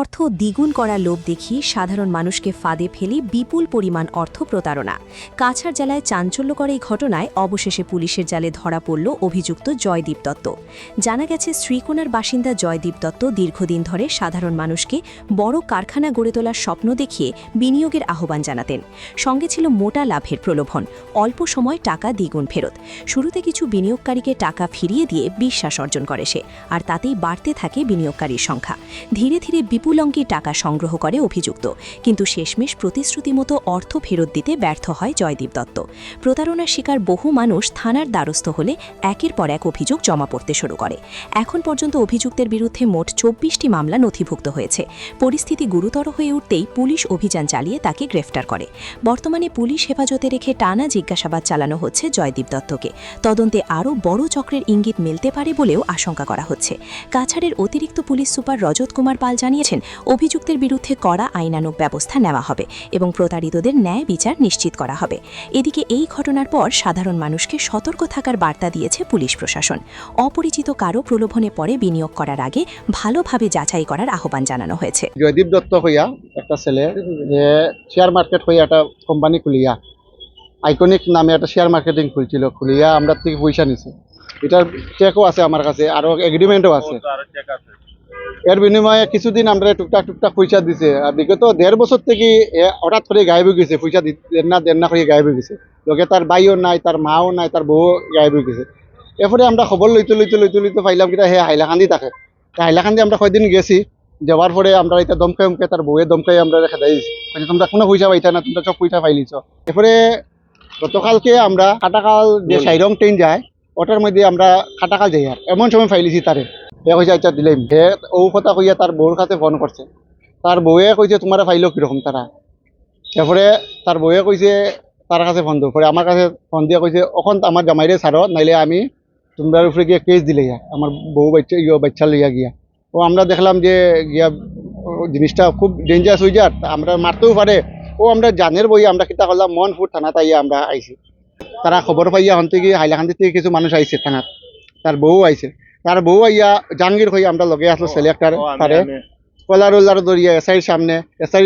অর্থ দ্বিগুণ করার লোভ দেখিয়ে সাধারণ মানুষকে ফাঁদে ফেলে বিপুল পরিমাণ অর্থ প্রতারণা। কাছাড় জেলায় চাঞ্চল্যকর এই ঘটনায় অবশেষে পুলিশের জালে ধরা পড়ল অভিযুক্ত জয়দীপ দত্ত। জানা গেছে, শ্রীকোনার বাসিন্দা জয়দীপ দত্ত দীর্ঘদিন ধরে সাধারণ মানুষকে বড় কারখানা গড়ে তোলার স্বপ্ন দেখিয়ে বিনিয়োগের আহ্বান জানাতেন। সঙ্গে ছিল মোটা লাভের প্রলোভন, অল্প সময় টাকা দ্বিগুণ ফেরত। শুরুতে কিছু বিনিয়োগকারীকে টাকা ফিরিয়ে দিয়ে বিশ্বাস অর্জন করে সে, আর তাতেই বাড়তে থাকে বিনিয়োগকারীর সংখ্যা। ধীরে ধীরে বিপুল অঙ্কের টাকা সংগ্রহ করে অভিযুক্ত, কিন্তু শেষমেশ প্রতিশ্রুতি মতো অর্থ ফেরত দিতে ব্যর্থ হয় জয়দীপ দত্ত। প্রতারণার শিকার বহু মানুষ থানার দ্বারস্থ হলে একের পর এক অভিযোগ জমা পড়তে শুরু করে। এখন পর্যন্ত অভিযুক্তের বিরুদ্ধে মোট ২৪টি মামলা নথিভুক্ত হয়েছে। পরিস্থিতি গুরুতর হয়ে উঠতেই পুলিশ অভিযান চালিয়ে তাকে গ্রেফতার করে। বর্তমানে পুলিশ হেফাজতে রেখে টানা জিজ্ঞাসাবাদ চালানো হচ্ছে জয়দীপ দত্তকে। তদন্তে আরও বড় চক্রের ইঙ্গিত মিলতে পারে বলেও আশঙ্কা করা হচ্ছে। কাছাড়ের অতিরিক্ত পুলিশ সুপার রজত কুমার পাল জানিয়েছেন, অভিযুক্তের বিরুদ্ধে কড়া আইনানুগ ব্যবস্থা নেওয়া হবে এবং প্রতারিতদের ন্যায় বিচার নিশ্চিত করা হবে। এদিকে এই ঘটনার পর সাধারণ মানুষকে সতর্ক থাকার বার্তা দিয়েছে পুলিশ প্রশাসন। অপরিচিত কারো প্রলোভনে পড়ে বিনিয়োগ করার আগে ভালোভাবে যাচাই করার আহ্বান জানানো হয়েছে। জয়দীপ দত্ত হইয়া একটা ছেলে যে শেয়ার মার্কেট হইয়া একটা কোম্পানি খুলিয়া আইকনিক নামে একটা শেয়ার মার্কেটিং খুলছিল, খুলিয়া আমরা থেকে পয়সা নিছে। এটার চেকও আছে আমার কাছে, আরো এগ্রিমেন্টও আছে। এর বিনিময়ে কিছুদিন আমরা টুকটাক পয়সা দিছে। আর বিগত ১.৫ বছর থেকে হঠাৎ করে গায়েব হয়ে গেছে, পয়সা দেন না করে গায়েব হয়ে গেছে। লোকে তার ভাইও নাই, তার মাও নাই, তার বউ গায়েব হয়ে গেছে। এরপরে আমরা খবর লইতে পাইলাম কিনা হে হাইলাকান্দি থাকে। হাইলাকান্দি আমরা কয়দিন গেছি, যাওয়ার পরে আমরা এটা দমকাই তার বউয়ে দমকাই আমরা রেখে দিয়েছি, তোমরা কোনো পয়সা পাইতা না, তোমরা সব পয়সা পাইলিছ। এরপরে গতকালকে আমরা কাটাকাল যে সাইরং ট্রেন যায়, ওটার মধ্যে আমরা কাটাকাল যাই, আর এমন সময় ফাইলিছি তারে। হে কইছে আচ্ছা দিলাম। হে ও কথা কইয়া তার বউর কাছে ফোন করছে। তার বউয়ে কইছে তোমার ফাইলো কিরকম তারা। তারপরে তার বউয়ে কইছে তার কাছে ফোন দেবো, পরে আমার কাছে ফোন দিয়ে কইছে ওখন আমার জামাইরে ছাড়ো, নাইলে আমি তোমরা উপরে গিয়ে কেস দিলে আমার বউ বাচ্চা লইয়া গিয়া। ও আমরা দেখলাম যে গিয়া জিনিসটা খুব ডেঞ্জারাস হয়ে যায়, আমরা মারতেও পারে। ও আমরা জানের বই আমরা কিতা করলাম, মনপুর থানা তাইয়া আমরা আইছি। তারা খবর পাইয়া হন থেকে হাইলাকান্দি থেকে কিছু মানুষ আইছে থানাত, তার বউ আইছে। তার বউ আইয়া জাহাঙ্গীর হইয়া আমরা লগে আসলো সিলেক্টার তারে কলার দরিয়া এসআইর সামনে, এসআই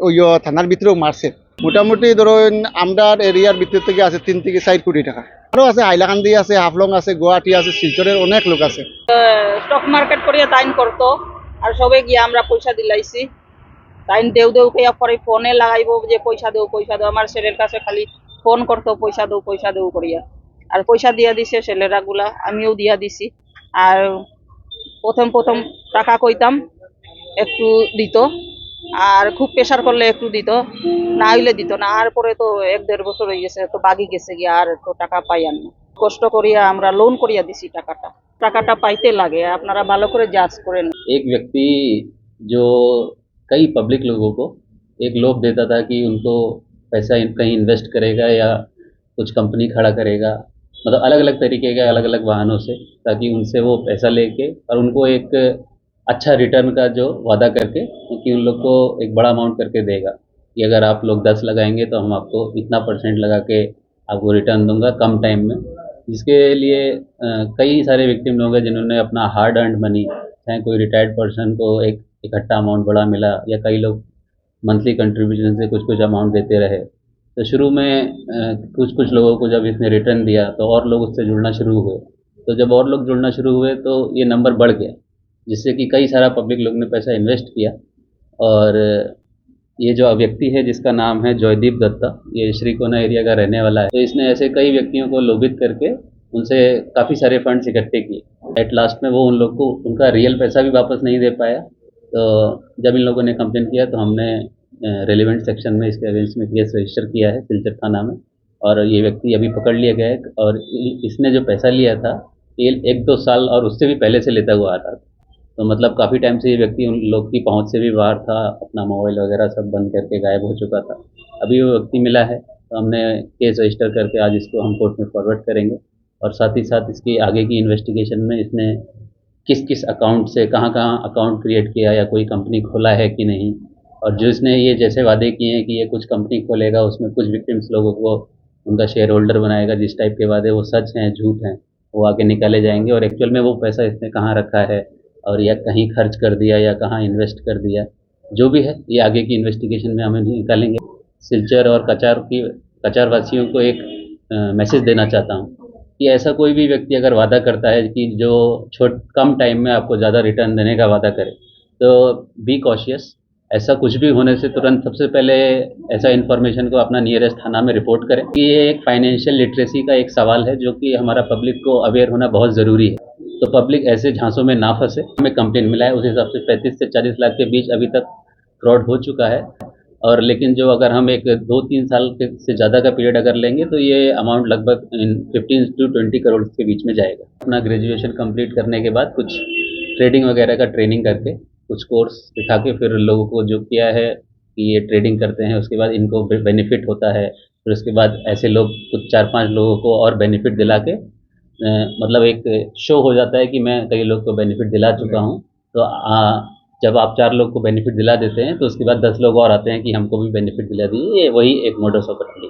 ওই থানার ভিতরেও মারছে। মোটামুটি ধরুন আমরা এরিয়ার ভিতর থেকে আছে ৩ থেকে ৪ কোটি টাকা। আরও আছে, হাইলাকান্দি আছে, হাফলং আছে, গুয়াহাটি আছে, শিলচরের অনেক লোক আছে। স্টক মার্কেট করিয়া তাইন করতো, আর সবে গিয়া আমরা পয়সা দিলাইছি। তাইন দেউ কইয়া পরে ফোনে লাগাইব যে পয়সা দেও। আমার ছেলের কাছে খালি ফোন করতো পয়সা দেও করিয়া, আর পয়সা দিয়া দিছে ছেলেরা গুলা, আমিও দিয়া দিছি। আর প্রথম টাকা কইতাম একটু দিত, আর খুব প্রেশার করলে একটু দিত, না হইলে দিত না। আর পরে তো ১-১.৫ বছর হয়ে গেছে, তো বাগি গেছে গিয়া, আর তো টাকা পাই আর না। কষ্ট করিয়া আমরা লোন করিয়া দিছি টাকাটা পাইতে লাগে। আপনারা ভালো করে জাজ করেন। एक व्यक्ति जो कई पब्लिक लोगों को एक लोभ देता था कि उनको पैसा कहीं इन्वेस्ट करेगा या कुछ कंपनी खड़ा करेगा, मतलब अलग अलग तरीके के अलग अलग वाहनों से, ताकि उनसे वो पैसा लेके और उनको एक अच्छा रिटर्न का जो वादा करके कि उन लोग को एक बड़ा अमाउंट करके देगा कि अगर आप लोग 10 लगाएंगे तो हम आपको इतना % लगा के आपको रिटर्न दूंगा कम टाइम में। जिसके लिए कई सारे विक्टिम लोग हैं जिन्होंने अपना हार्ड अर्नड मनी, चाहे कोई रिटायर्ड पर्सन को एक इकट्ठा अमाउंट बड़ा मिला, या कई लोग मंथली कंट्रीब्यूशन से कुछ अमाउंट देते रहे। तो शुरू में कुछ लोगों को जब इसने रिटर्न दिया तो और लोग उससे जुड़ना शुरू हुए। तो जब और लोग जुड़ना शुरू हुए तो ये नंबर बढ़ गया, जिससे कि कई सारा पब्लिक लोग ने पैसा इन्वेस्ट किया। और ये जो व्यक्ति है जिसका नाम है जयदीप दत्ता, ये श्रीकोना एरिया का रहने वाला है। तो इसने ऐसे कई व्यक्तियों को लोभित करके उनसे काफ़ी सारे फंड्स इकट्ठे किए। एट लास्ट में वो उन लोग को उनका रियल पैसा भी वापस नहीं दे पाया। तो जब इन लोगों ने कंप्लेन किया तो हमने रेलिवेंट सेक्शन में इसके अगेंस्ट में केस रजिस्टर किया है सिलचर थाना में, और ये व्यक्ति अभी पकड़ लिया गया है। और इसने जो पैसा लिया था ये 1-2 साल और उससे भी पहले से लेता हुआ आ रहा था। तो मतलब काफ़ी टाइम से ये व्यक्ति उन लोग की पहुंच से भी बाहर था, अपना मोबाइल वगैरह सब बंद करके गायब हो चुका था। अभी वो व्यक्ति मिला है तो हमने केस रजिस्टर करके आज इसको हम कोर्ट में फॉरवर्ड करेंगे, और साथ ही साथ इसकी आगे की इन्वेस्टिगेशन में इसने किस अकाउंट से कहाँ अकाउंट क्रिएट किया या कोई कंपनी खोला है कि नहीं, और जो इसने ये जैसे वादे किए हैं कि ये कुछ कंपनी खोलेगा, उसमें कुछ विक्टिम्स लोगों को उनका शेयर होल्डर बनाएगा, जिस टाइप के वादे वो सच हैं झूठ हैं वो आगे निकाले जाएंगे, और एक्चुअल में वो पैसा इसने कहाँ रखा है, और या कहीं खर्च कर दिया या कहाँ इन्वेस्ट कर दिया, जो भी है ये आगे की इन्वेस्टिगेशन में हम इन्हें निकालेंगे। सिलचर और कचार वासियों को एक मैसेज देना चाहता हूँ कि ऐसा कोई भी व्यक्ति अगर वादा करता है कि जो कम टाइम में आपको ज़्यादा रिटर्न देने का वादा करे, तो बी कॉशियस। ऐसा कुछ भी होने से तुरंत सबसे पहले ऐसा इन्फॉर्मेशन को अपना नियरेस्ट थाना में रिपोर्ट करें। ये एक फाइनेंशियल लिटरेसी का एक सवाल है जो कि हमारा पब्लिक को अवेयर होना बहुत ज़रूरी है, तो पब्लिक ऐसे झांसों में ना फंसे। हमें कंप्लेंट मिला है उस हिसाब से 35 से 40 लाख के बीच अभी तक फ्रॉड हो चुका है, और लेकिन जो अगर हम एक 2-3 साल से ज़्यादा का पीरियड अगर लेंगे तो ये अमाउंट लगभग 15 से 20 करोड़ के बीच में जाएगा। अपना ग्रेजुएशन कंप्लीट करने के बाद कुछ ट्रेडिंग वगैरह का ट्रेनिंग करके, कुछ कोर्स दिखा के फिर लोगों को जो किया है कि ये ट्रेडिंग करते हैं, उसके बाद इनको बेनिफिट होता है, फिर उसके बाद ऐसे लोग कुछ 4-5 लोगों को और बेनिफिट दिला के मतलब एक शो हो जाता है कि मैं कई लोग को बेनिफिट दिला चुका हूँ। तो जब आप 4 लोग को बेनिफिट दिला देते हैं तो उसके बाद 10 लोग और आते हैं कि हमको भी बेनिफिट दिला दीजिए। ये वही एक मोडस ऑपरेंडी।